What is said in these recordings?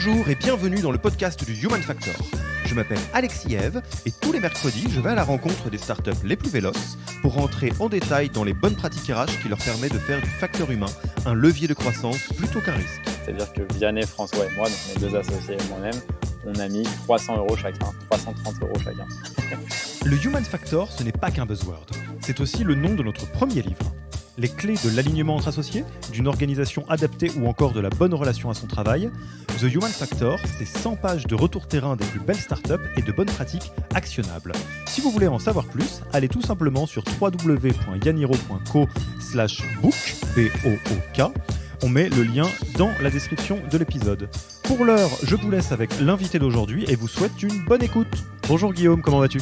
Bonjour et bienvenue dans le podcast du Human Factor. Je m'appelle Alexis Eve et tous les mercredis, je vais à la rencontre des startups les plus véloces pour rentrer en détail dans les bonnes pratiques RH qui leur permettent de faire du facteur humain un levier de croissance plutôt qu'un risque. C'est-à-dire que Vianney, François et moi, donc mes deux associés et moi-même, on a mis 300 € chacun, 330 € chacun. Le Human Factor, ce n'est pas qu'un buzzword. C'est aussi le nom de notre premier livre. Les clés de l'alignement entre associés, d'une organisation adaptée ou encore de la bonne relation à son travail. The Human Factor, c'est 100 pages de retour terrain des plus belles startups et de bonnes pratiques actionnables. Si vous voulez en savoir plus, allez tout simplement sur www.yaniro.co/book, B-O-O-K. On met le lien dans la description de l'épisode. Pour l'heure, je vous laisse avec l'invité d'aujourd'hui et vous souhaite une bonne écoute. Bonjour Guillaume, comment vas-tu ?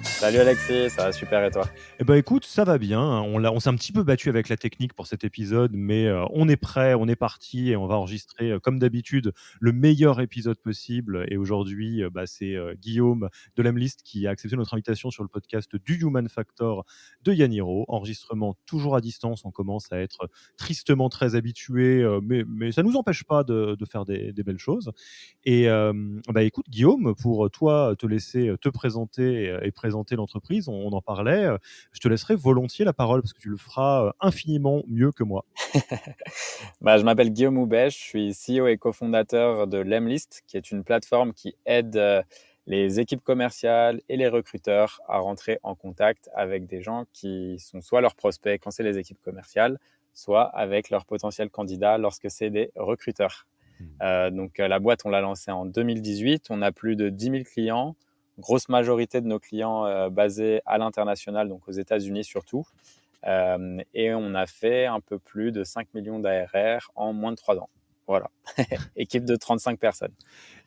Salut Alexis, ça va super et toi ? Eh ben écoute, ça va bien. On s'est un petit peu battu avec la technique pour cet épisode, mais on est prêt, on est parti et on va enregistrer comme d'habitude le meilleur épisode possible. Et aujourd'hui, c'est Guillaume de l'Emlist qui a accepté notre invitation sur le podcast du Human Factor de Yaniro. Enregistrement toujours à distance, on commence à être tristement très habitué, mais ça ne nous empêche pas de faire des belles choses. Et écoute Guillaume, pour toi te laisser te présenter et présenter l'entreprise, on en parlait. Je te laisserai volontiers la parole parce que tu le feras infiniment mieux que moi. Je m'appelle Guillaume Houbet, je suis CEO et cofondateur de l'Emlist, qui est une plateforme qui aide les équipes commerciales et les recruteurs à rentrer en contact avec des gens qui sont soit leurs prospects quand c'est les équipes commerciales, soit avec leurs potentiels candidats lorsque c'est des recruteurs. Donc la boîte, on l'a lancée en 2018, on a plus de 10 000 clients, grosse majorité de nos clients basés à l'international, donc aux États-Unis surtout. Et on a fait un peu plus de 5 millions d'ARR en moins de 3 ans. Voilà, équipe de 35 personnes.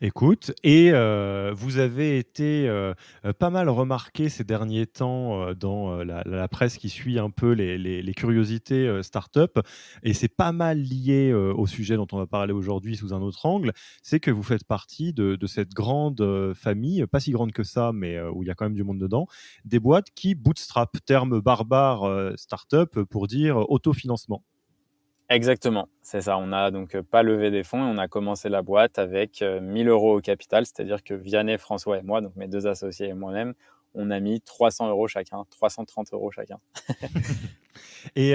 Écoute, et vous avez été pas mal remarqué ces derniers temps dans la presse qui suit un peu les curiosités start-up, et c'est pas mal lié au sujet dont on va parler aujourd'hui sous un autre angle, c'est que vous faites partie de cette grande famille, pas si grande que ça, mais où il y a quand même du monde dedans, des boîtes qui bootstrap, terme barbare start-up pour dire autofinancement. Exactement, c'est ça. On n'a donc pas levé des fonds et on a commencé la boîte avec 1 000 € au capital, c'est-à-dire que Vianney, François et moi, donc mes deux associés et moi-même, on a mis 300 € chacun, 330 € chacun. Et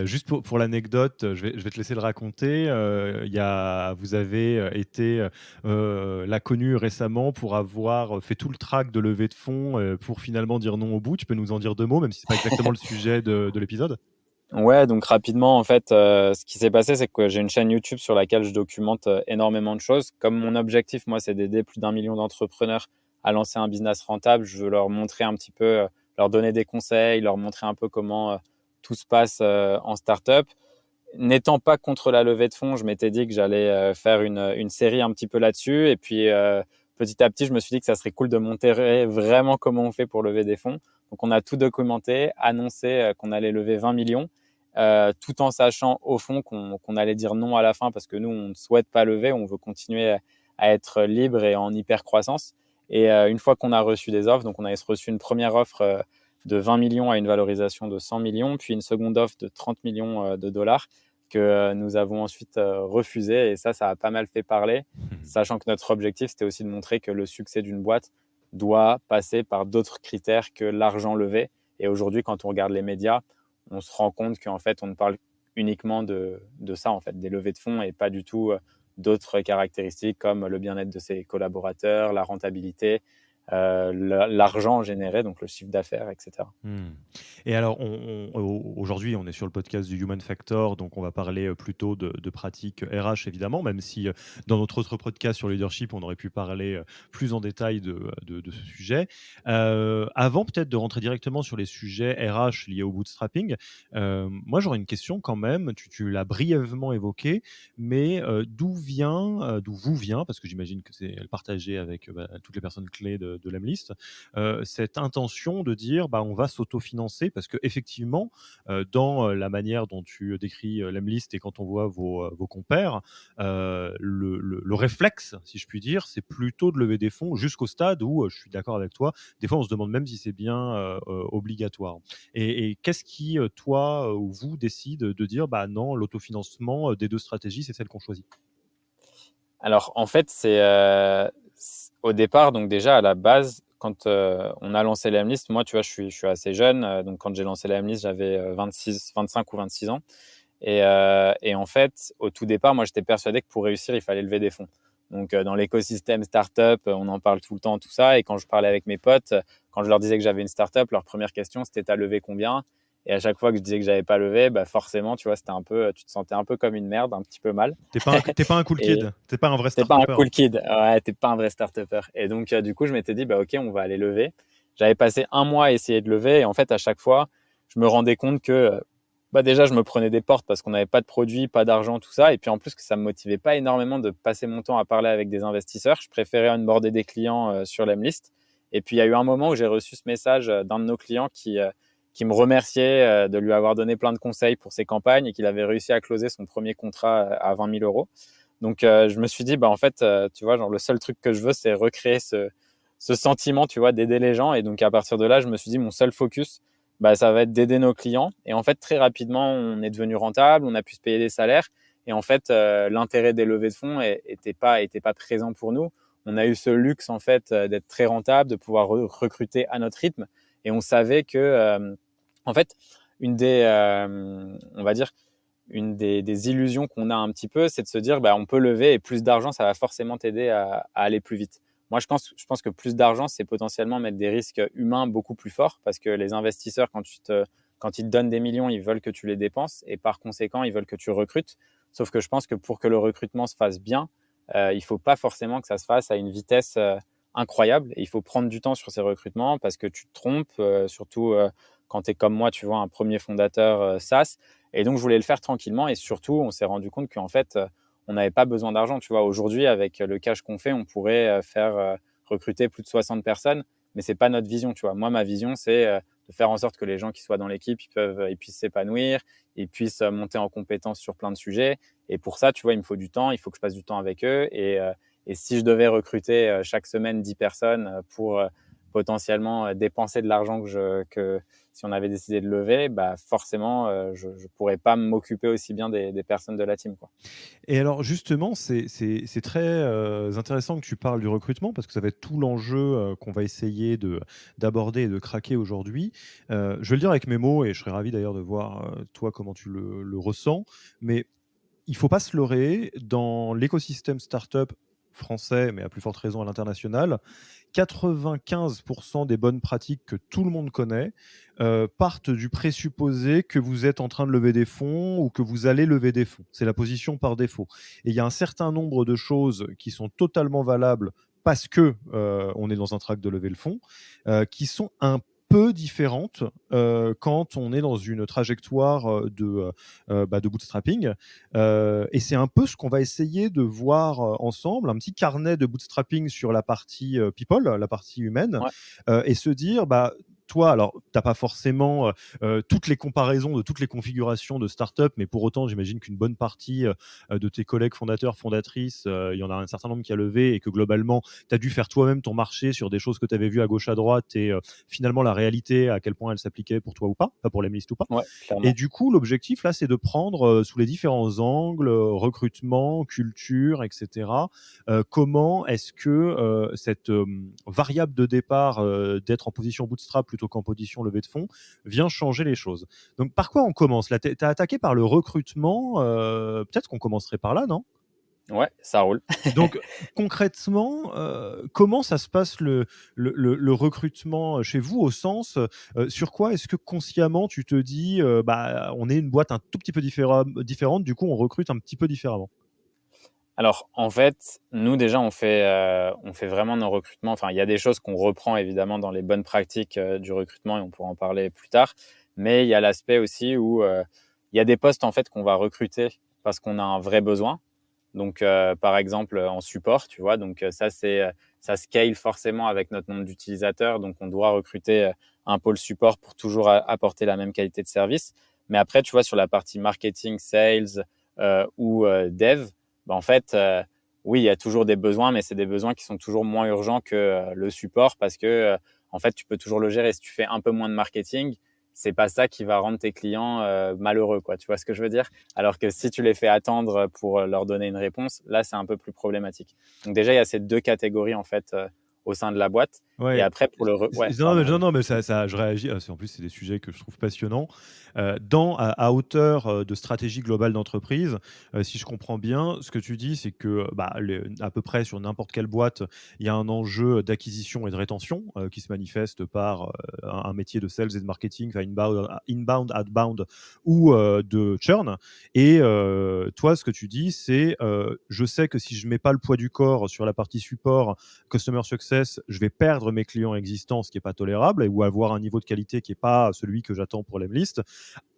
juste pour l'anecdote, je vais te laisser le raconter. Vous avez été là connu récemment pour avoir fait tout le track de levée de fonds pour finalement dire non au bout. Tu peux nous en dire 2 mots, même si c'est pas exactement le sujet de l'épisode? Ouais, donc rapidement, en fait, ce qui s'est passé, c'est que j'ai une chaîne YouTube sur laquelle je documente énormément de choses. Comme mon objectif, moi, c'est d'aider plus d'1 million d'entrepreneurs à lancer un business rentable, je veux leur montrer un petit peu, leur donner des conseils, leur montrer un peu comment tout se passe en startup. N'étant pas contre la levée de fonds, je m'étais dit que j'allais faire une série un petit peu là-dessus. Et puis, petit à petit, je me suis dit que ça serait cool de montrer vraiment comment on fait pour lever des fonds. Donc, on a tout documenté, annoncé qu'on allait lever 20 millions. Tout en sachant au fond qu'on allait dire non à la fin parce que nous, on ne souhaite pas lever, on veut continuer à être libre et en hyper croissance. Et une fois qu'on a reçu des offres, donc on a reçu une première offre de 20 millions à une valorisation de 100 millions, puis une seconde offre de 30 millions de dollars que nous avons ensuite refusée. Et ça a pas mal fait parler, sachant que notre objectif, c'était aussi de montrer que le succès d'une boîte doit passer par d'autres critères que l'argent levé. Et aujourd'hui, quand on regarde les médias, on se rend compte qu'en fait, on ne parle uniquement de ça, en fait, des levées de fonds et pas du tout d'autres caractéristiques comme le bien-être de ses collaborateurs, la rentabilité, l'argent généré, donc le chiffre d'affaires, etc. Et alors, aujourd'hui, on est sur le podcast du Human Factor, donc on va parler plutôt de pratiques RH, évidemment, même si dans notre autre podcast sur le leadership, on aurait pu parler plus en détail de ce sujet. Avant peut-être de rentrer directement sur les sujets RH liés au bootstrapping, moi j'aurais une question quand même, tu l'as brièvement évoqué, mais d'où vous vient, parce que j'imagine que c'est partagé avec toutes les personnes clés de l'Emlist, cette intention de dire on va s'autofinancer parce qu'effectivement, dans la manière dont tu décris l'Emlist et quand on voit vos compères, le réflexe, si je puis dire, c'est plutôt de lever des fonds jusqu'au stade où, je suis d'accord avec toi, des fois on se demande même si c'est bien obligatoire. Et qu'est-ce qui, toi ou vous, décide de dire non, l'autofinancement des deux stratégies, c'est celle qu'on choisit? Alors, en fait, au départ, donc déjà, à la base, quand on a lancé la M-List, moi, tu vois, je suis assez jeune. Donc, quand j'ai lancé la M-List, j'avais 25 ou 26 ans. Et en fait, au tout départ, moi, j'étais persuadé que pour réussir, il fallait lever des fonds. Donc, dans l'écosystème startup, on en parle tout le temps, tout ça. Et quand je parlais avec mes potes, quand je leur disais que j'avais une startup, leur première question, c'était: t'as levé combien? Et à chaque fois que je disais que j'avais pas levé, bah forcément, tu vois, c'était un peu, tu te sentais un peu comme une merde, un petit peu mal. T'es pas un cool Et kid, t'es pas un vrai t'es pas un start-upper. cool kid, ouais, t'es pas un vrai start-upper. Et donc, du coup, je m'étais dit, bah ok, on va aller lever. J'avais passé un mois à essayer de lever. Et en fait, à chaque fois, je me rendais compte que bah déjà, je me prenais des portes parce qu'on n'avait pas de produits, pas d'argent, tout ça. Et puis en plus, que ça me motivait pas énormément de passer mon temps à parler avec des investisseurs. Je préférais onboarder des clients sur l'Emlist. Et puis, il y a eu un moment où j'ai reçu ce message d'un de nos clients qui me remerciait de lui avoir donné plein de conseils pour ses campagnes et qu'il avait réussi à closer son premier contrat à 20 000 euros. Donc, je me suis dit, bah, en fait, tu vois, genre, le seul truc que je veux, c'est recréer ce sentiment, tu vois, d'aider les gens. Et donc, à partir de là, je me suis dit, mon seul focus, bah, ça va être d'aider nos clients. Et en fait, très rapidement, on est devenu rentable, on a pu se payer des salaires. Et en fait, l'intérêt des levées de fonds était pas présent pour nous. On a eu ce luxe, en fait, d'être très rentable, de pouvoir recruter à notre rythme. Et on savait que, en fait, on va dire, une des illusions qu'on a un petit peu, c'est de se dire, bah, on peut lever et plus d'argent, ça va forcément t'aider à aller plus vite. Moi, je pense que plus d'argent, c'est potentiellement mettre des risques humains beaucoup plus forts parce que les investisseurs, quand ils te donnent des millions, ils veulent que tu les dépenses et par conséquent, ils veulent que tu recrutes. Sauf que je pense que pour que le recrutement se fasse bien, il ne faut pas forcément que ça se fasse à une vitesse incroyable. Et il faut prendre du temps sur ces recrutements parce que tu te trompes, surtout quand tu es comme moi, tu vois, un premier fondateur SaaS. Et donc, je voulais le faire tranquillement. Et surtout, on s'est rendu compte qu'en fait, on n'avait pas besoin d'argent. Tu vois, aujourd'hui, avec le cash qu'on fait, on pourrait faire recruter plus de 60 personnes. Mais ce n'est pas notre vision. Tu vois, moi, ma vision, c'est de faire en sorte que les gens qui soient dans l'équipe, ils puissent s'épanouir, ils puissent monter en compétences sur plein de sujets. Et pour ça, tu vois, il me faut du temps. Il faut que je passe du temps avec eux. Et si je devais recruter chaque semaine 10 personnes pour potentiellement dépenser de l'argent que si on avait décidé de lever, bah forcément, je ne pourrais pas m'occuper aussi bien des personnes de la team, quoi. Et alors justement, c'est très, intéressant que tu parles du recrutement parce que ça va être tout l'enjeu, qu'on va essayer d'aborder et de craquer aujourd'hui. Je vais le dire avec mes mots et je serais ravi d'ailleurs de voir, toi comment tu le ressens. Mais il faut pas se leurrer, dans l'écosystème startup français, mais à plus forte raison à l'international, 95 des bonnes pratiques que tout le monde connaît, partent du présupposé que vous êtes en train de lever des fonds ou que vous allez lever des fonds. C'est la position par défaut. Et il y a un certain nombre de choses qui sont totalement valables parce que, on est dans un track de lever le fonds, qui sont un peu différentes, quand on est dans une trajectoire, de bootstrapping. Et c'est un peu ce qu'on va essayer de voir ensemble, un petit carnet de bootstrapping sur la partie people, la partie humaine, Ouais, et se dire, bah, toi, alors, tu n'as pas forcément toutes les comparaisons de toutes les configurations de start-up, mais pour autant, j'imagine qu'une bonne partie de tes collègues fondateurs, fondatrices, il y en a un certain nombre qui a levé et que globalement, tu as dû faire toi-même ton marché sur des choses que tu avais vues à gauche, à droite et finalement la réalité, à quel point elle s'appliquait pour toi ou pas pour l'Emlist ou pas. ouais, Et clairement. du coup, l'objectif là, c'est de prendre sous les différents angles, recrutement, culture, etc. Comment est-ce que cette variable de départ d'être en position bootstrap plutôt qu'en position levée de fonds vient changer les choses. Donc, par quoi on commence là? Tu as attaqué par le recrutement, peut-être qu'on commencerait par là, non? Ouais, ça roule. Donc concrètement, comment ça se passe le recrutement chez vous? Au sens, sur quoi est-ce que consciemment tu te dis, «Bah, on est une boîte un tout petit peu différente, du coup on recrute un petit peu différemment»? Alors, en fait, nous, déjà, on fait vraiment nos recrutements. Enfin, il y a des choses qu'on reprend évidemment dans les bonnes pratiques du recrutement et on pourra en parler plus tard. Mais il y a l'aspect aussi où il y a des postes en fait qu'on va recruter parce qu'on a un vrai besoin. Donc, par exemple, en support, tu vois. Donc, ça scale forcément avec notre nombre d'utilisateurs. Donc, on doit recruter un pôle support pour toujours apporter la même qualité de service. Mais après, tu vois, sur la partie marketing, sales ou dev, bah, en fait, oui, il y a toujours des besoins, mais c'est des besoins qui sont toujours moins urgents que le support parce que, en fait, tu peux toujours le gérer. Si tu fais un peu moins de marketing, c'est pas ça qui va rendre tes clients malheureux, quoi. Tu vois ce que je veux dire? Alors que si tu les fais attendre pour leur donner une réponse, là, c'est un peu plus problématique. Donc déjà, il y a ces deux catégories en fait au sein de la boîte. Et Ouais. après, pour ouais, Non, mais, pardon, non, vas-y. non, mais je réagis. En plus, c'est des sujets que je trouve passionnants. À hauteur de stratégie globale d'entreprise, si je comprends bien, ce que tu dis, c'est que bah, à peu près sur n'importe quelle boîte, il y a un enjeu d'acquisition et de rétention qui se manifeste par un métier de sales et de marketing, enfin inbound, outbound ou de churn. Et toi, ce que tu dis, c'est je sais que si je mets pas le poids du corps sur la partie support, customer success, je vais perdre mes clients existants, ce qui n'est pas tolérable, ou avoir un niveau de qualité qui n'est pas celui que j'attends pour l'Emlist.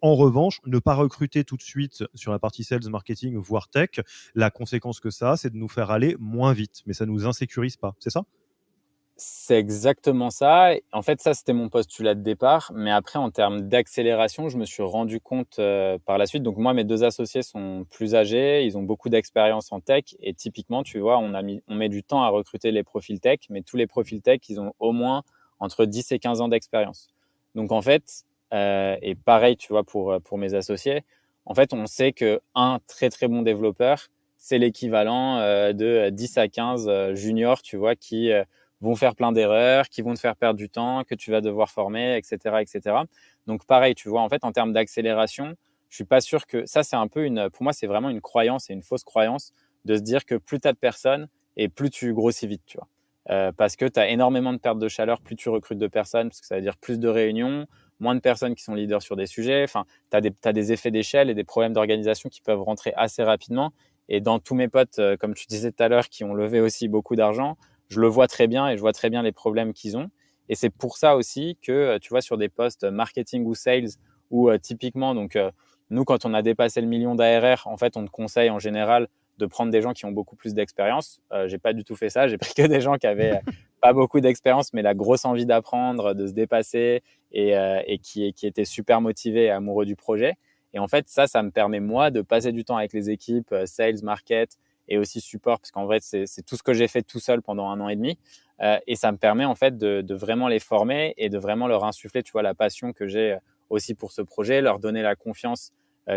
En revanche, ne pas recruter tout de suite sur la partie sales, marketing, voire tech, la conséquence que ça a, c'est de nous faire aller moins vite, mais ça ne nous insécurise pas, c'est ça? C'est exactement ça. En fait, ça, c'était mon postulat de départ. Mais après, en termes d'accélération, je me suis rendu compte par la suite. Donc, moi, mes deux associés sont plus âgés. Ils ont beaucoup d'expérience en tech. Et typiquement, tu vois, on met du temps à recruter les profils tech. Mais tous les profils tech, ils ont au moins entre 10 et 15 ans d'expérience. Donc, en fait, et pareil, tu vois, pour mes associés, en fait, on sait qu'un très, très bon développeur, c'est l'équivalent de 10 à 15 juniors, tu vois, qui vont faire plein d'erreurs, qui vont te faire perdre du temps, que tu vas devoir former, etc., etc. Donc pareil, tu vois, en fait, en termes d'accélération, je suis pas sûr que ça, c'est un peu pour moi, c'est vraiment une croyance et une fausse croyance de se dire que plus tu as de personnes et plus tu grossis vite, tu vois. Parce que tu as énormément de pertes de chaleur, plus tu recrutes de personnes, parce que ça veut dire plus de réunions, moins de personnes qui sont leaders sur des sujets. Enfin, tu as des effets d'échelle et des problèmes d'organisation qui peuvent rentrer assez rapidement. Et dans tous mes potes, comme tu disais tout à l'heure, qui ont levé aussi beaucoup d'argent, je le vois très bien et je vois très bien les problèmes qu'ils ont. Et c'est pour ça aussi que, tu vois, sur des postes marketing ou sales, où typiquement, donc, nous, quand on a dépassé le million d'ARR, en fait, on te conseille en général de prendre des gens qui ont beaucoup plus d'expérience. J'ai pas du tout fait ça. J'ai pris que des gens qui avaient pas beaucoup d'expérience, mais la grosse envie d'apprendre, de se dépasser et qui étaient super motivés et amoureux du projet. Et en fait, ça me permet, moi, de passer du temps avec les équipes, sales, market, et aussi support, parce qu'en vrai, c'est tout ce que j'ai fait tout seul pendant 1 an et demi. Et ça me permet en fait de vraiment les former et de vraiment leur insuffler, tu vois, la passion que j'ai aussi pour ce projet, leur donner la confiance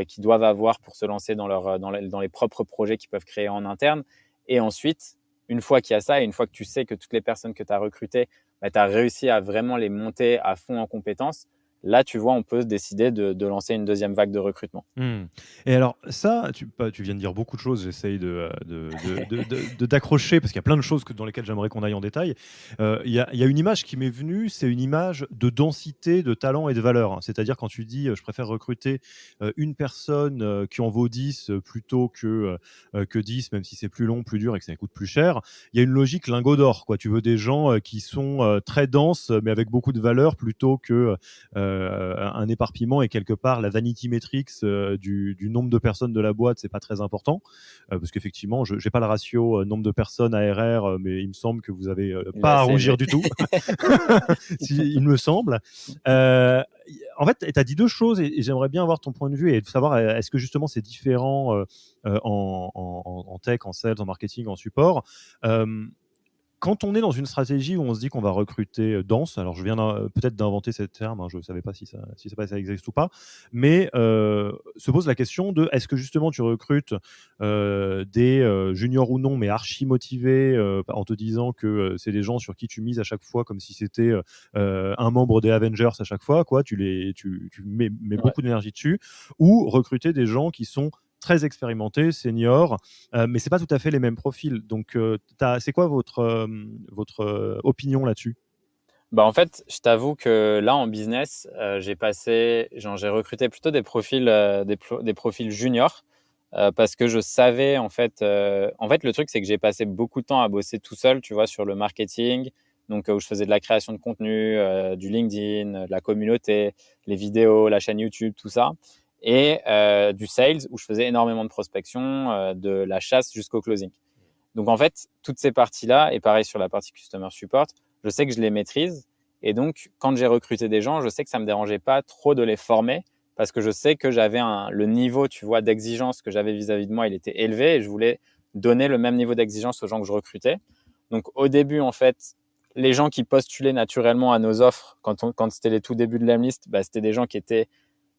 qu'ils doivent avoir pour se lancer dans les propres projets qu'ils peuvent créer en interne. Et ensuite, une fois qu'il y a ça, et une fois que tu sais que toutes les personnes que tu as recrutées, bah, tu as réussi à vraiment les monter à fond en compétences, là, tu vois, on peut se décider de lancer une deuxième vague de recrutement. Mmh. Et alors ça, tu viens de dire beaucoup de choses, j'essaye d'accrocher parce qu'il y a plein de choses dans lesquelles j'aimerais qu'on aille en détail. Il y a une image qui m'est venue, c'est une image de densité, de talent et de valeur, hein. C'est-à-dire quand tu dis, «Je préfère recruter, une personne, qui en vaut 10 plutôt que 10, même si c'est plus long, plus dur et que ça coûte plus cher». Il y a une logique lingot d'or, quoi. Tu veux des gens, qui sont, très denses, mais avec beaucoup de valeur plutôt que, un éparpillement et quelque part la vanity metrics du nombre de personnes de la boîte, c'est pas très important parce qu'effectivement, je n'ai pas le ratio nombre de personnes ARR, mais il me semble que vous avez Il est pas à assez rougir élevé. du tout, il me semble. Euh, En fait, tu as dit deux choses et j'aimerais bien avoir ton point de vue et de savoir est-ce que justement c'est différent en tech, en sales, en marketing, en support. Euh, Quand on est dans une stratégie où on se dit qu'on va recruter dense, alors je viens peut-être d'inventer ce terme, hein, je ne savais pas si ça existe ou pas, mais se pose la question de est-ce que justement tu recrutes des juniors ou non, mais archi motivés en te disant que c'est des gens sur qui tu mises à chaque fois comme si c'était un membre des Avengers à chaque fois, quoi, tu mets Ouais. beaucoup d'énergie dessus, ou recruter des gens qui sont très expérimentés, seniors, mais c'est pas tout à fait les mêmes profils. Donc, c'est quoi votre opinion là-dessus? Bah, en fait, je t'avoue que là, en business, j'ai recruté plutôt des profils, des profils juniors, parce que je savais en fait, le truc, c'est que j'ai passé beaucoup de temps à bosser tout seul, tu vois, sur le marketing, donc où je faisais de la création de contenu, du LinkedIn, de la communauté, les vidéos, la chaîne YouTube, tout ça et du sales où je faisais énormément de prospection, de la chasse jusqu'au closing. Donc en fait, toutes ces parties-là, et pareil sur la partie customer support, je sais que je les maîtrise. Et donc, quand j'ai recruté des gens, je sais que ça ne me dérangeait pas trop de les former parce que je sais que le niveau, tu vois, d'exigence que j'avais vis-à-vis de moi, il était élevé et je voulais donner le même niveau d'exigence aux gens que je recrutais. Donc au début, en fait, les gens qui postulaient naturellement à nos offres quand c'était les tout débuts de l'Emlist, bah, c'était des gens qui étaient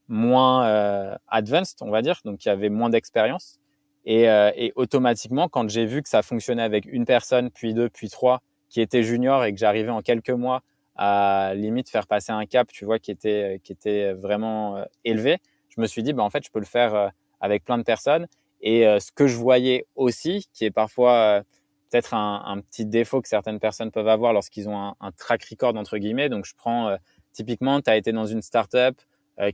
moins advanced, on va dire, donc qui avaient moins d'expérience. Et automatiquement, quand j'ai vu que ça fonctionnait avec une personne, puis deux, puis trois, qui étaient juniors et que j'arrivais en quelques mois à limite faire passer un cap, tu vois, qui était vraiment élevé, je me suis dit, bah, en fait, je peux le faire avec plein de personnes. Et ce que je voyais aussi, qui est parfois peut-être un petit défaut que certaines personnes peuvent avoir lorsqu'ils ont un track record, entre guillemets. Donc, je prends typiquement, tu as été dans une startup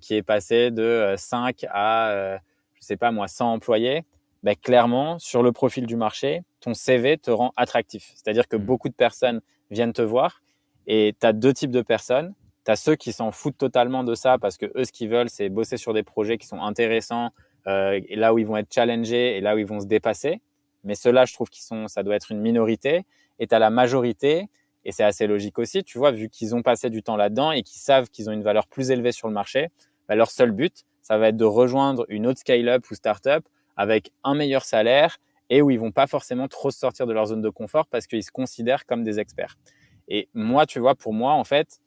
qui est passée de 5 à, je sais pas moi, 100 employés. Ben, clairement, sur le profil du marché, ton CV te rend attractif. C'est-à-dire que beaucoup de personnes viennent te voir et tu as deux types de personnes. Tu as ceux qui s'en foutent totalement de ça parce que eux, ce qu'ils veulent, c'est bosser sur des projets qui sont intéressants, et là où ils vont être challengés et là où ils vont se dépasser. Mais ceux-là, je trouve ça doit être une minorité. Et tu as la majorité, et c'est assez logique aussi, tu vois, vu qu'ils ont passé du temps là-dedans et qu'ils savent qu'ils ont une valeur plus élevée sur le marché, bah, leur seul but, ça va être de rejoindre une autre scale-up ou start-up avec un meilleur salaire et où ils vont pas forcément trop se sortir de leur zone de confort parce qu'ils se considèrent comme des experts. Et moi, tu vois, pour moi, en fait,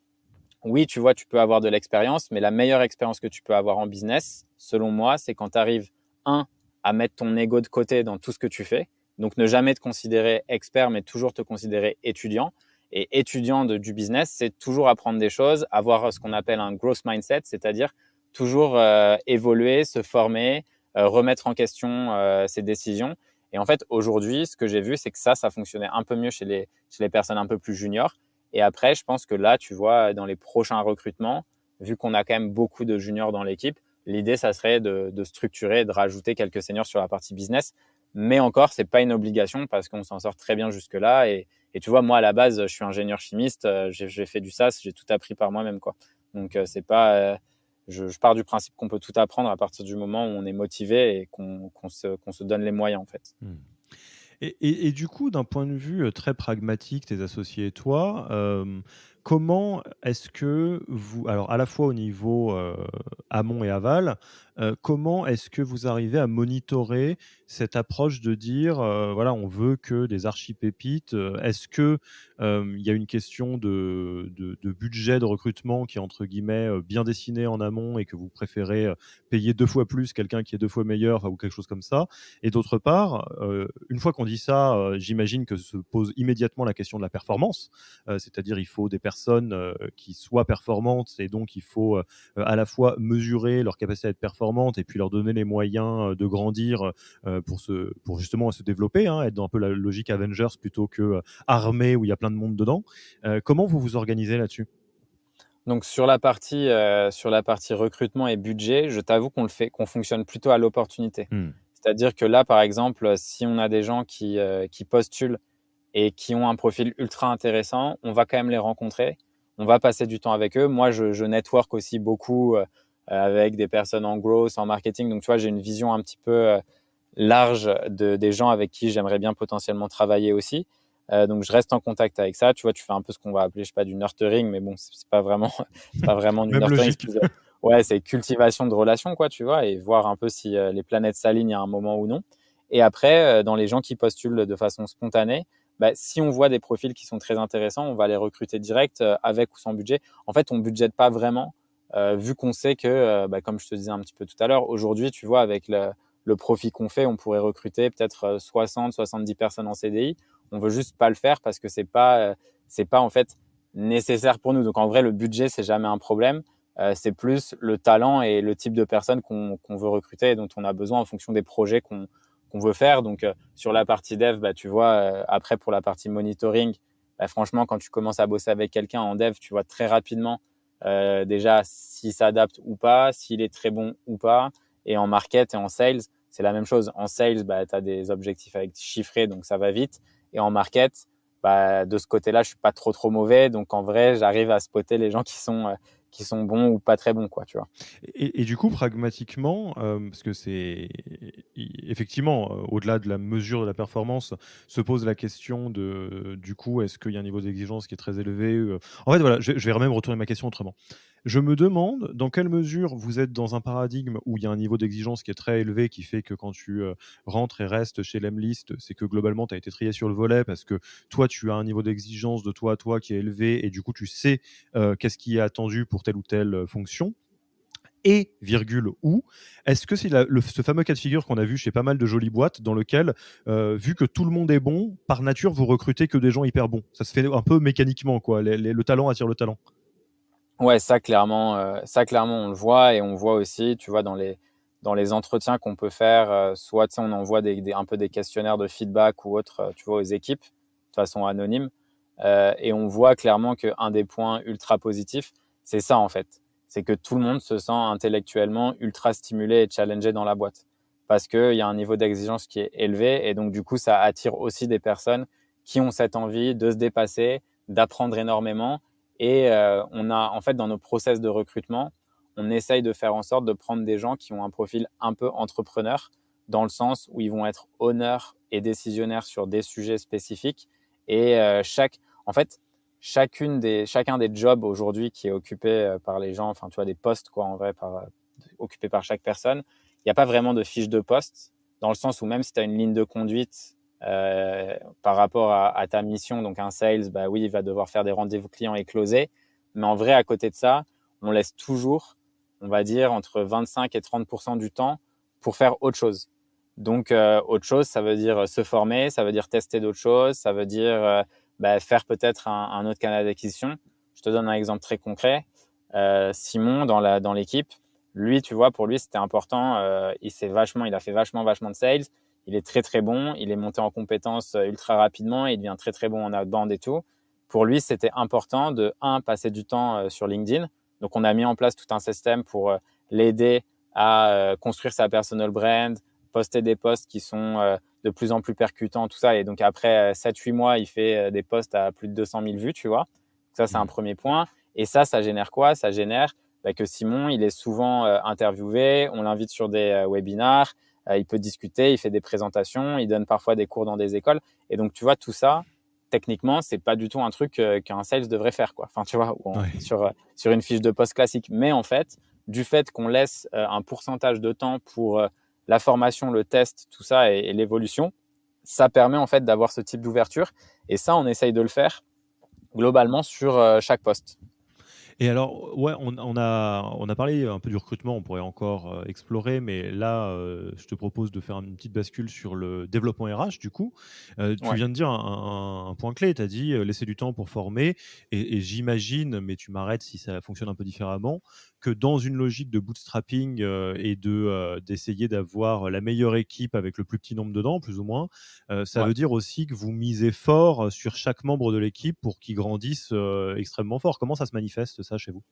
oui, tu vois, tu peux avoir de l'expérience, mais la meilleure expérience que tu peux avoir en business, selon moi, c'est quand tu arrives, à mettre ton ego de côté dans tout ce que tu fais. Donc, ne jamais te considérer expert, mais toujours te considérer étudiant. Et étudiant du business, c'est toujours apprendre des choses, avoir ce qu'on appelle un growth mindset, c'est-à-dire toujours évoluer, se former, remettre en question ses décisions. Et en fait, aujourd'hui, ce que j'ai vu, c'est que ça fonctionnait un peu mieux chez les personnes un peu plus juniors. Et après, je pense que là, tu vois, dans les prochains recrutements, vu qu'on a quand même beaucoup de juniors dans l'équipe, l'idée, ça serait de structurer, de rajouter quelques seniors sur la partie business. Mais encore, c'est pas une obligation parce qu'on s'en sort très bien jusque-là. Et tu vois, moi, à la base, je suis ingénieur chimiste, j'ai fait du SAS, j'ai tout appris par moi-même, quoi. Donc, c'est pas, je pars du principe qu'on peut tout apprendre à partir du moment où on est motivé et qu'on se donne les moyens, en fait. Mmh. Et du coup, d'un point de vue, très pragmatique, tes associés et toi, comment est-ce que vous alors à la fois au niveau, amont et aval, comment est-ce que vous arrivez à monitorer cette approche de dire, voilà, on veut que des archipépites, est-ce que, il y a une question de budget de recrutement qui est entre guillemets, «bien dessiné» en amont et que vous préférez, payer 2 fois plus quelqu'un qui est 2 fois meilleur, ou quelque chose comme ça? Et d'autre part, une fois qu'on dit ça, j'imagine que se pose immédiatement la question de la performance. C'est-à-dire il faut des personnes, qui soient performantes et donc il faut, à la fois mesurer leur capacité à être performantes et puis leur donner les moyens, de grandir, pour justement se développer, hein, être dans un peu la logique Avengers plutôt que, armée où il y a plein de monde dedans. Comment vous vous organisez là-dessus? Donc sur la partie recrutement et budget, je t'avoue qu'on fonctionne plutôt à l'opportunité. Mmh. C'est-à-dire que là, par exemple, si on a des gens qui postulent et qui ont un profil ultra intéressant, on va quand même les rencontrer. On va passer du temps avec eux. Moi, je network aussi beaucoup avec des personnes en growth, en marketing. Donc, tu vois, j'ai une vision un petit peu large des gens avec qui j'aimerais bien potentiellement travailler aussi. Donc, je reste en contact avec ça. Tu vois, tu fais un peu ce qu'on va appeler, je sais pas, du nurturing, mais bon, c'est pas vraiment, c'est pas vraiment du Même nurturing. logique. Ouais, c'est cultivation de relations, quoi, tu vois, et voir un peu si les planètes s'alignent à un moment ou non. Et après, dans les gens qui postulent de façon spontanée, bah, si on voit des profils qui sont très intéressants, on va les recruter direct avec ou sans budget. En fait, on ne budgète pas vraiment, vu qu'on sait que, bah, comme je te disais un petit peu tout à l'heure, aujourd'hui, tu vois, avec le profit qu'on fait, on pourrait recruter peut-être 60, 70 personnes en CDI. On veut juste pas le faire parce que c'est pas en fait nécessaire pour nous. Donc en vrai, le budget, c'est jamais un problème. C'est plus le talent et le type de personnes qu'on veut recruter et dont on a besoin en fonction des projets qu'on veut faire. Donc, sur la partie dev, bah, tu vois, après, pour la partie monitoring, bah, franchement, quand tu commences à bosser avec quelqu'un en dev, tu vois très rapidement déjà s'il s'adapte ou pas, s'il est très bon ou pas. Et en market et en sales, c'est la même chose. En sales, bah, tu as des objectifs avec chiffrés, donc ça va vite. Et en market, bah, de ce côté-là, je suis pas trop mauvais. Donc, en vrai, j'arrive à spotter les gens qui sont bons ou pas très bons, quoi, tu vois. Et du coup, pragmatiquement, parce que c'est effectivement, au-delà de la mesure de la performance, se pose la question du coup, est-ce qu'il y a un niveau d'exigence qui est très élevé? En fait, voilà, je vais même retourner ma question autrement. Je me demande dans quelle mesure vous êtes dans un paradigme où il y a un niveau d'exigence qui est très élevé, qui fait que quand tu, rentres et restes chez Lemlist, c'est que globalement tu as été trié sur le volet parce que toi, tu as un niveau d'exigence de toi à toi qui est élevé et du coup tu sais, qu'est-ce qui est attendu pour telle ou telle, fonction et virgule ou est-ce que c'est ce fameux cas de figure qu'on a vu chez pas mal de jolies boîtes dans lequel, vu que tout le monde est bon, par nature vous recrutez que des gens hyper bons? Ça se fait un peu mécaniquement quoi, le talent attire le talent. Ouais, ça clairement on le voit et on voit aussi, tu vois, dans les entretiens qu'on peut faire, soit, tu sais, on envoie un peu des questionnaires de feedback ou autres, tu vois, aux équipes, de façon anonyme, et on voit clairement qu'un des points ultra positifs, c'est ça, en fait. C'est que tout le monde se sent intellectuellement ultra stimulé et challengé dans la boîte. Parce qu'il y a un niveau d'exigence qui est élevé et donc du coup, ça attire aussi des personnes qui ont cette envie de se dépasser, d'apprendre énormément et on a, en fait, dans nos process de recrutement, on essaye de faire en sorte de prendre des gens qui ont un profil un peu entrepreneur, dans le sens où ils vont être honneurs et décisionnaires sur des sujets spécifiques. Et en fait, chacun des jobs aujourd'hui qui est occupé par les gens, enfin, tu vois, des postes, quoi, en vrai, occupés par chaque personne, il n'y a pas vraiment de fiche de poste, dans le sens où même si tu as une ligne de conduite par rapport à ta mission. Donc, un sales, bah oui, il va devoir faire des rendez-vous clients et closer. Mais en vrai, à côté de ça, on laisse toujours, on va dire, entre 25 et 30% du temps pour faire autre chose. Donc, autre chose, ça veut dire se former, ça veut dire tester d'autres choses, ça veut dire faire peut-être un autre canal d'acquisition. Je te donne un exemple très concret. Simon, dans l'équipe, lui, tu vois, pour lui, c'était important. Il a fait vachement de sales. Il est très, très bon. Il est monté en compétences ultra rapidement. Il devient très, très bon en outbound et tout. Pour lui, c'était important de, passer du temps sur LinkedIn. Donc, on a mis en place tout un système pour l'aider à construire sa personal brand, poster des posts qui sont de plus en plus percutants, tout ça. Et donc, après 7-8 mois, il fait des posts à plus de 200 000 vues, tu vois. Ça, c'est un Mmh. premier point. Et ça génère quoi? Ça génère que Simon, il est souvent interviewé. On l'invite sur des webinars. Il peut discuter, il fait des présentations, il donne parfois des cours dans des écoles. Et donc, tu vois, tout ça, techniquement, c'est pas du tout un truc qu'un sales devrait faire, quoi. Enfin, tu vois, Ouais. sur une fiche de poste classique. Mais en fait, du fait qu'on laisse un pourcentage de temps pour la formation, le test, tout ça et l'évolution, ça permet en fait d'avoir ce type d'ouverture. Et ça, on essaye de le faire globalement sur chaque poste. Et alors, ouais, on a parlé un peu du recrutement, on pourrait encore, explorer, mais là, je te propose de faire une petite bascule sur le développement RH du coup. Tu Ouais. viens de dire un point clé, tu as dit, laisser du temps pour former et j'imagine, mais tu m'arrêtes si ça fonctionne un peu différemment, que dans une logique de bootstrapping, et d'essayer d'avoir la meilleure équipe avec le plus petit nombre dedans, plus ou moins, ça Ouais. veut dire aussi que vous misez fort sur chaque membre de l'équipe pour qu'il grandisse, extrêmement fort. Comment ça se manifeste ça chez vous?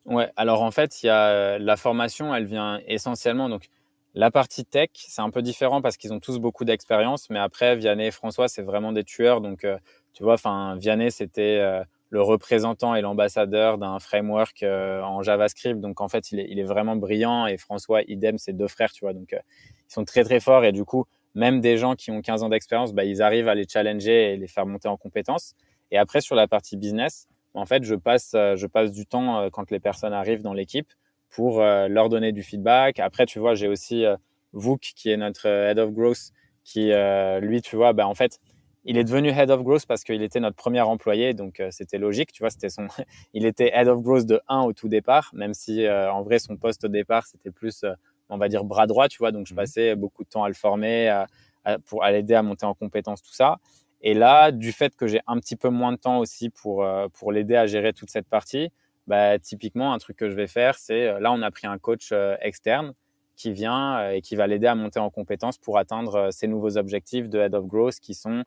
Ouais, alors en fait, il y a la formation, elle vient essentiellement donc la partie tech, c'est un peu différent parce qu'ils ont tous beaucoup d'expérience, mais après Vianney et François, c'est vraiment des tueurs donc tu vois, enfin Vianney, c'était, le représentant et l'ambassadeur d'un framework, en JavaScript donc en fait, il est vraiment brillant et François, idem, c'est 2 frères, tu vois? Donc ils sont très, très forts et du coup, même des gens qui ont 15 ans d'expérience, bah, ils arrivent à les challenger et les faire monter en compétences et après sur la partie business, en fait, je passe du temps quand les personnes arrivent dans l'équipe pour leur donner du feedback. Après, tu vois, j'ai aussi Vouk qui est notre Head of Growth qui, lui, tu vois, bah, en fait, il est devenu Head of Growth parce qu'il était notre premier employé, donc c'était logique, tu vois, il était Head of Growth de 1 au tout départ, même si en vrai, son poste au départ, c'était plus, on va dire, bras droit, tu vois, donc je Mmh. passais beaucoup de temps à le former, à l'aider à monter en compétences, tout ça. Et là, du fait que j'ai un petit peu moins de temps aussi pour l'aider à gérer toute cette partie, bah, typiquement, un truc que je vais faire, c'est là, on a pris un coach externe qui vient et qui va l'aider à monter en compétences pour atteindre ses nouveaux objectifs de Head of Growth qui sont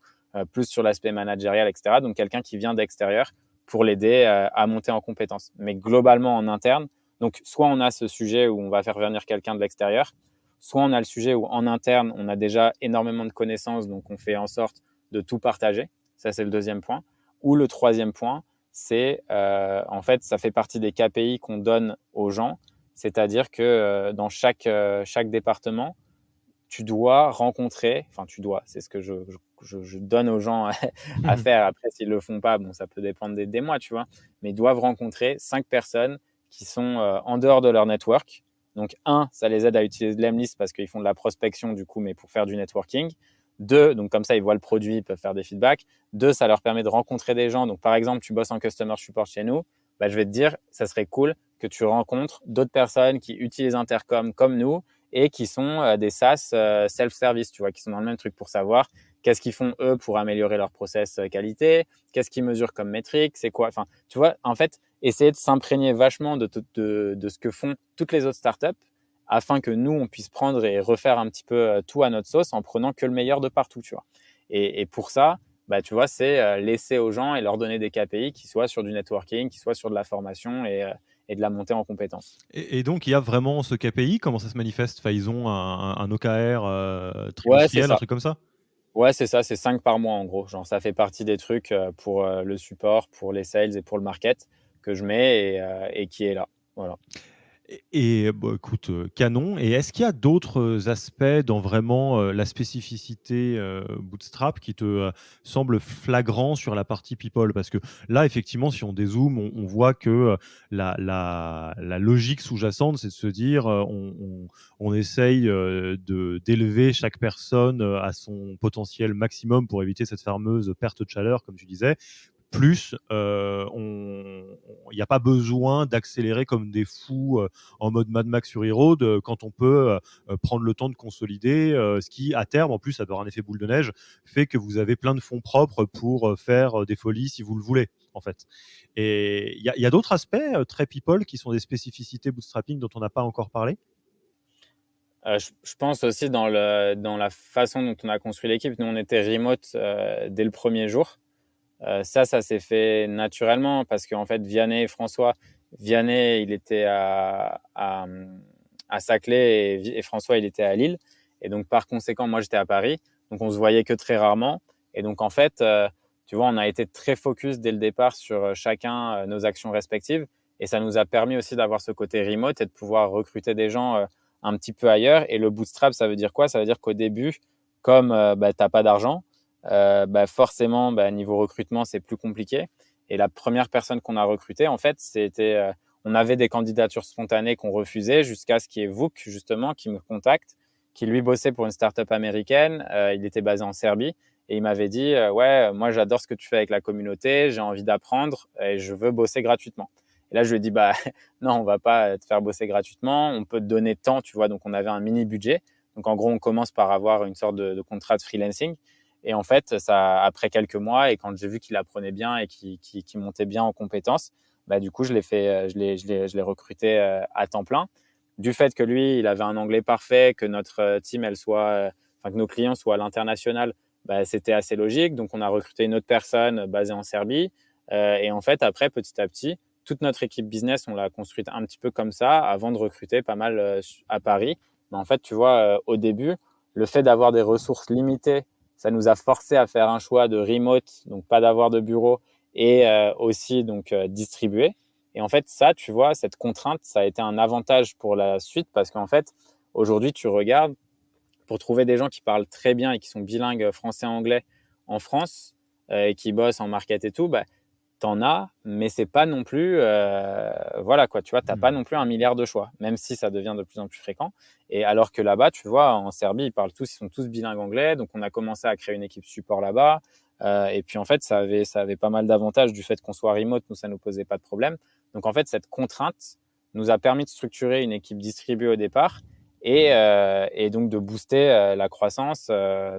plus sur l'aspect managérial, etc. Donc, quelqu'un qui vient d'extérieur pour l'aider à monter en compétences. Mais globalement, en interne, donc soit on a ce sujet où on va faire venir quelqu'un de l'extérieur, soit on a le sujet où en interne, on a déjà énormément de connaissances, donc on fait en sorte de tout partager. Ça, c'est le deuxième point. Ou le troisième point, c'est en fait, ça fait partie des KPI qu'on donne aux gens. C'est-à-dire que dans chaque département, tu dois rencontrer, enfin tu dois, c'est ce que je donne aux gens à faire. Après, s'ils ne le font pas, bon, ça peut dépendre des mois, tu vois, mais ils doivent rencontrer 5 personnes qui sont en dehors de leur network. Donc, ça les aide à utiliser Lemlist parce qu'ils font de la prospection, du coup, mais pour faire du networking. Deux, donc comme ça, ils voient le produit, ils peuvent faire des feedbacks. Deux, ça leur permet de rencontrer des gens. Donc, par exemple, tu bosses en customer support chez nous, je vais te dire, ça serait cool que tu rencontres d'autres personnes qui utilisent Intercom comme nous et qui sont des SaaS self-service, tu vois, qui sont dans le même truc pour savoir qu'est-ce qu'ils font eux pour améliorer leur process qualité, qu'est-ce qu'ils mesurent comme métrique, c'est quoi. Enfin, tu vois, en fait, essayer de s'imprégner vachement de ce que font toutes les autres startups afin que nous, on puisse prendre et refaire un petit peu tout à notre sauce en prenant que le meilleur de partout, tu vois. Et pour ça, tu vois, c'est laisser aux gens et leur donner des KPI qui soient sur du networking, qui soient sur de la formation et de la montée en compétences. Et donc, il y a vraiment ce KPI, comment ça se manifeste? Enfin, ils ont un OKR Ouais, c'est trimestriel, un ça. truc comme ça? Ouais, c'est ça, c'est 5 par mois en gros. Genre, ça fait partie des trucs pour le support, pour les sales et pour le market que je mets et qui est là. Voilà. Et bah, écoute, canon. Et est-ce qu'il y a d'autres, aspects dans vraiment, la spécificité, Bootstrap qui te, semblent flagrants sur la partie people? Parce que là, effectivement, si on dézoome, on voit que, la logique sous-jacente, c'est de se dire, on essaye, d'élever chaque personne, à son potentiel maximum pour éviter cette fameuse perte de chaleur, comme tu disais. Plus, il n'y a pas besoin d'accélérer comme des fous en mode Mad Max sur E-Road quand on peut prendre le temps de consolider, ce qui, à terme, en plus, ça peut avoir un effet boule de neige, fait que vous avez plein de fonds propres pour faire des folies si vous le voulez, en fait. Et il y a d'autres aspects très people qui sont des spécificités bootstrapping dont on n'a pas encore parlé. Je pense aussi dans la façon dont on a construit l'équipe. Nous, on était remote dès le premier jour. Ça s'est fait naturellement parce qu'en fait, Vianney et François, Vianney, il était à Saclay et François, il était à Lille. Et donc, par conséquent, moi, j'étais à Paris. Donc, on se voyait que très rarement. Et donc, en fait, tu vois, on a été très focus dès le départ sur chacun nos actions respectives. Et ça nous a permis aussi d'avoir ce côté remote et de pouvoir recruter des gens un petit peu ailleurs. Et le bootstrap, ça veut dire quoi? Ça veut dire qu'au début, comme tu n'as pas d'argent, forcément, niveau recrutement, c'est plus compliqué. Et la première personne qu'on a recrutée, en fait, on avait des candidatures spontanées qu'on refusait jusqu'à ce qu'il y ait Vuk, justement, qui me contacte, qui lui bossait pour une startup américaine. Il était basé en Serbie et il m'avait dit ouais, moi j'adore ce que tu fais avec la communauté, j'ai envie d'apprendre et je veux bosser gratuitement. Et là, je lui ai dit non, on va pas te faire bosser gratuitement, on peut te donner tant, tu vois. Donc, on avait un mini budget. Donc, en gros, on commence par avoir une sorte de contrat de freelancing. Et en fait, ça, après quelques mois, et quand j'ai vu qu'il apprenait bien et qu'il montait bien en compétences, du coup, je l'ai recruté à temps plein. Du fait que lui, il avait un anglais parfait, que notre team, que nos clients soient à l'international, c'était assez logique. Donc, on a recruté une autre personne basée en Serbie. Et en fait, après, petit à petit, toute notre équipe business, on l'a construite un petit peu comme ça avant de recruter pas mal à Paris. Mais en fait, tu vois, au début, le fait d'avoir des ressources limitées, ça nous a forcé à faire un choix de remote, donc pas d'avoir de bureau, et aussi donc distribuer. Et en fait, ça, tu vois, cette contrainte, ça a été un avantage pour la suite parce qu'en fait, aujourd'hui, tu regardes, pour trouver des gens qui parlent très bien et qui sont bilingues français-anglais en France et qui bossent en market et tout, t'en as, mais c'est pas non plus, voilà quoi, tu vois, t'as pas non plus un milliard de choix, même si ça devient de plus en plus fréquent. Et alors que là-bas, tu vois, en Serbie, ils sont tous bilingues anglais, donc on a commencé à créer une équipe support là-bas. Et puis en fait, ça avait pas mal d'avantages du fait qu'on soit remote, nous ça nous posait pas de problème. Donc en fait, cette contrainte nous a permis de structurer une équipe distribuée au départ et donc de booster la croissance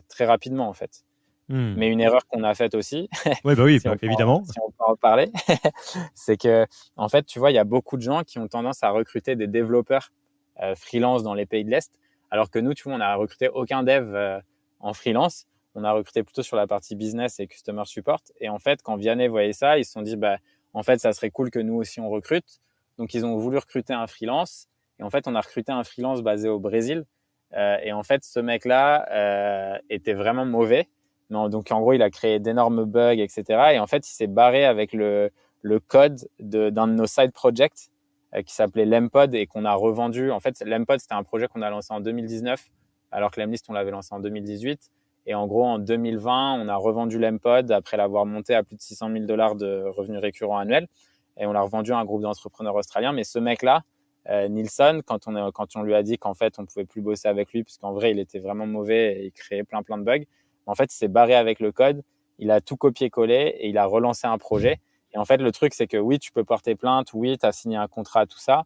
très rapidement en fait. Mmh. Mais une erreur qu'on a faite aussi, Ouais, bah, oui, si on peut évidemment. si on peut en parler, c'est que en fait, tu vois, il y a beaucoup de gens qui ont tendance à recruter des développeurs freelance dans les pays de l'Est, alors que nous, tu vois, on n'a recruté aucun dev en freelance. On a recruté plutôt sur la partie business et customer support. Et en fait, quand Vianney voyait ça, ils se sont dit, en fait, ça serait cool que nous aussi on recrute. Donc, ils ont voulu recruter un freelance. Et en fait, on a recruté un freelance basé au Brésil. Et en fait, ce mec-là était vraiment mauvais. Non, donc en gros, il a créé d'énormes bugs, etc. Et en fait, il s'est barré avec le code d'un de nos side projects qui s'appelait Lempod et qu'on a revendu. En fait, Lempod, c'était un projet qu'on a lancé en 2019, alors que Lemlist, on l'avait lancé en 2018. Et en gros, en 2020, on a revendu Lempod après l'avoir monté à plus de 600 000 $ de revenus récurrents annuels. et on l'a revendu à un groupe d'entrepreneurs australiens. Mais ce mec-là, Nilsson, quand on lui a dit qu'en fait, on ne pouvait plus bosser avec lui, parce qu'en vrai, il était vraiment mauvais et il créait plein de bugs, en fait, il s'est barré avec le code, il a tout copié-collé et il a relancé un projet. Et en fait, le truc, c'est que oui, tu peux porter plainte, oui, tu as signé un contrat, tout ça.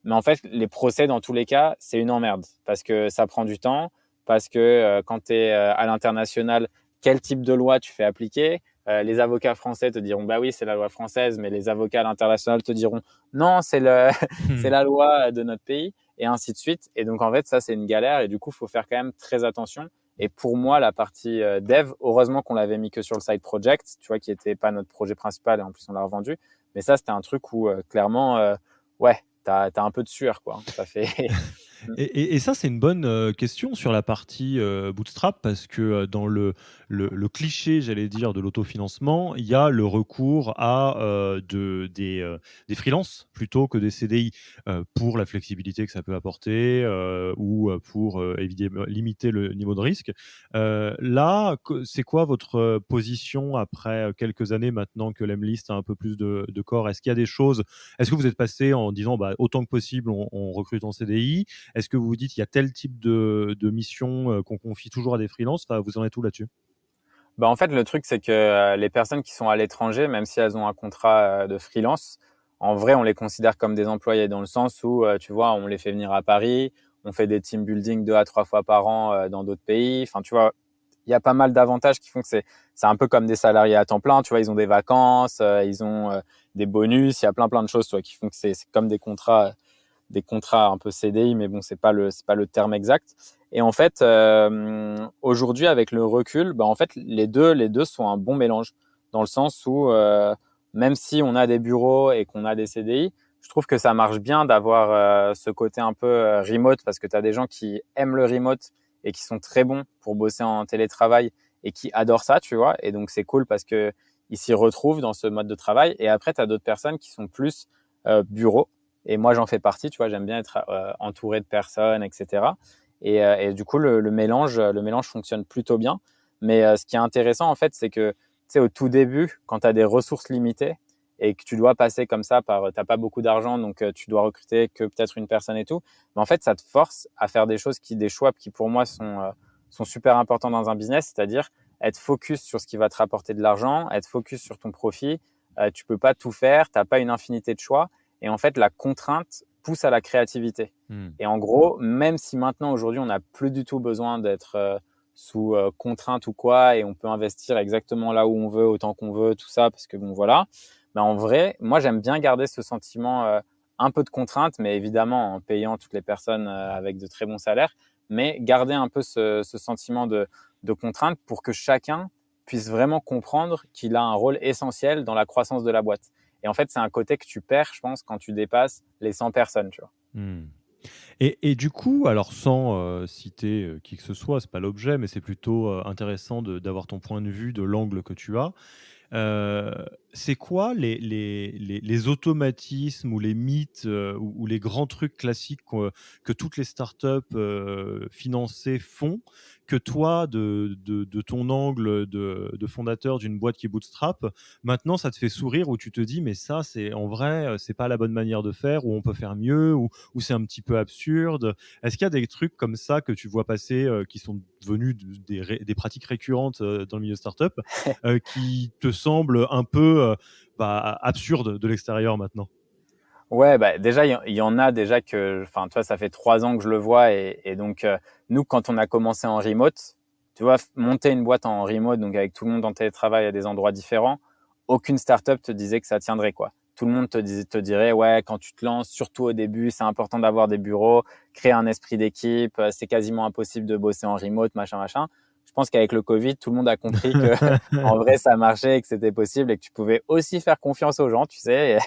Mais en fait, les procès, dans tous les cas, c'est une emmerde parce que ça prend du temps, parce que quand tu es à l'international, quel type de loi tu fais appliquer? Les avocats français te diront, bah oui, c'est la loi française, mais les avocats à l'international te diront, non, c'est la loi de notre pays, et ainsi de suite. Et donc, en fait, ça, c'est une galère, et du coup, il faut faire quand même très attention. Et pour moi, la partie dev, heureusement qu'on l'avait mis que sur le side project, tu vois, qui n'était pas notre projet principal, et en plus, on l'a revendu. Mais ça, c'était un truc où, clairement, ouais, t'as un peu de sueur, quoi. Ça fait. Et ça, c'est une bonne question sur la partie bootstrap, parce que dans le cliché, j'allais dire, de l'autofinancement, il y a le recours à des freelances plutôt que des CDI, pour la flexibilité que ça peut apporter, ou pour évidemment limiter le niveau de risque. Là, c'est quoi votre position après quelques années maintenant que l'Emlist a un peu plus de corps? Est-ce qu'il y a des choses? Est-ce que vous êtes passé en disant, bah, autant que possible, on recrute en CDI? Est-ce que vous vous dites il y a tel type de mission qu'on confie toujours à des freelances? Enfin, vous en êtes où là-dessus? Bah, en fait, le truc, c'est que les personnes qui sont à l'étranger, même si elles ont un contrat de freelance, en vrai, on les considère comme des employés dans le sens où, tu vois, on les fait venir à Paris, on fait des team building 2 à 3 fois par an dans d'autres pays. Enfin, tu vois, il y a pas mal d'avantages qui font que c'est un peu comme des salariés à temps plein. Tu vois, ils ont des vacances, ils ont des bonus, il y a plein de choses, tu vois, qui font que c'est comme des contrats un peu CDI, mais bon, c'est pas le terme exact. Et en fait, aujourd'hui, avec le recul, bah, en fait, les deux sont un bon mélange, dans le sens où, même si on a des bureaux et qu'on a des CDI, je trouve que ça marche bien d'avoir ce côté un peu remote, parce que tu as des gens qui aiment le remote et qui sont très bons pour bosser en télétravail et qui adorent ça, tu vois. Et donc, c'est cool parce que ils s'y retrouvent dans ce mode de travail. Et après, tu as d'autres personnes qui sont plus bureau. Et moi, j'en fais partie, tu vois, j'aime bien être entouré de personnes, etc. Et du coup, le mélange fonctionne plutôt bien. Mais ce qui est intéressant, en fait, c'est que, tu sais, au tout début, quand tu as des ressources limitées et que tu dois passer comme ça tu n'as pas beaucoup d'argent, donc tu dois recruter que peut-être une personne et tout. Mais en fait, ça te force à faire des choix qui pour moi sont super importants dans un business, c'est-à-dire être focus sur ce qui va te rapporter de l'argent, être focus sur ton profit. Tu peux pas tout faire, tu n'as pas une infinité de choix. Et en fait, la contrainte pousse à la créativité. Hmm. Et en gros, même si maintenant, aujourd'hui, on n'a plus du tout besoin d'être sous contrainte ou quoi, et on peut investir exactement là où on veut, autant qu'on veut, tout ça, parce que bon, voilà. Mais en vrai, moi, j'aime bien garder ce sentiment un peu de contrainte, mais évidemment en payant toutes les personnes avec de très bons salaires, mais garder un peu ce sentiment de contrainte pour que chacun puisse vraiment comprendre qu'il a un rôle essentiel dans la croissance de la boîte. Et en fait, c'est un côté que tu perds, je pense, quand tu dépasses les 100 personnes, tu vois. Hmm. Et du coup, alors sans citer qui que ce soit, c'est pas l'objet, mais c'est plutôt intéressant d'avoir ton point de vue, de l'angle que tu as. Heu, c'est quoi les automatismes ou les mythes, ou les grands trucs classiques que toutes les startups financées font, que toi, de ton angle de fondateur d'une boîte qui bootstrap, maintenant ça te fait sourire, où tu te dis: «Mais ça, c'est en vrai, c'est pas la bonne manière de faire, ou on peut faire mieux, ou c'est un petit peu absurde». Est-ce qu'il y a des trucs comme ça que tu vois passer, qui sont devenus des pratiques récurrentes dans le milieu startup, qui te semble un peu bah, absurde de l'extérieur maintenant? Ouais, bah, déjà, il y en a déjà que, enfin, tu vois, ça fait 3 ans que je le vois. Et donc, nous, quand on a commencé en remote, tu vois, monter une boîte en remote, donc avec tout le monde en télétravail à des endroits différents, aucune startup te disait que ça tiendrait, quoi. Tout le monde te dirait, ouais, quand tu te lances, surtout au début, c'est important d'avoir des bureaux, créer un esprit d'équipe, c'est quasiment impossible de bosser en remote, machin, machin. Je pense qu'avec le Covid, tout le monde a compris que, en vrai, ça marchait et que c'était possible et que tu pouvais aussi faire confiance aux gens, tu sais, et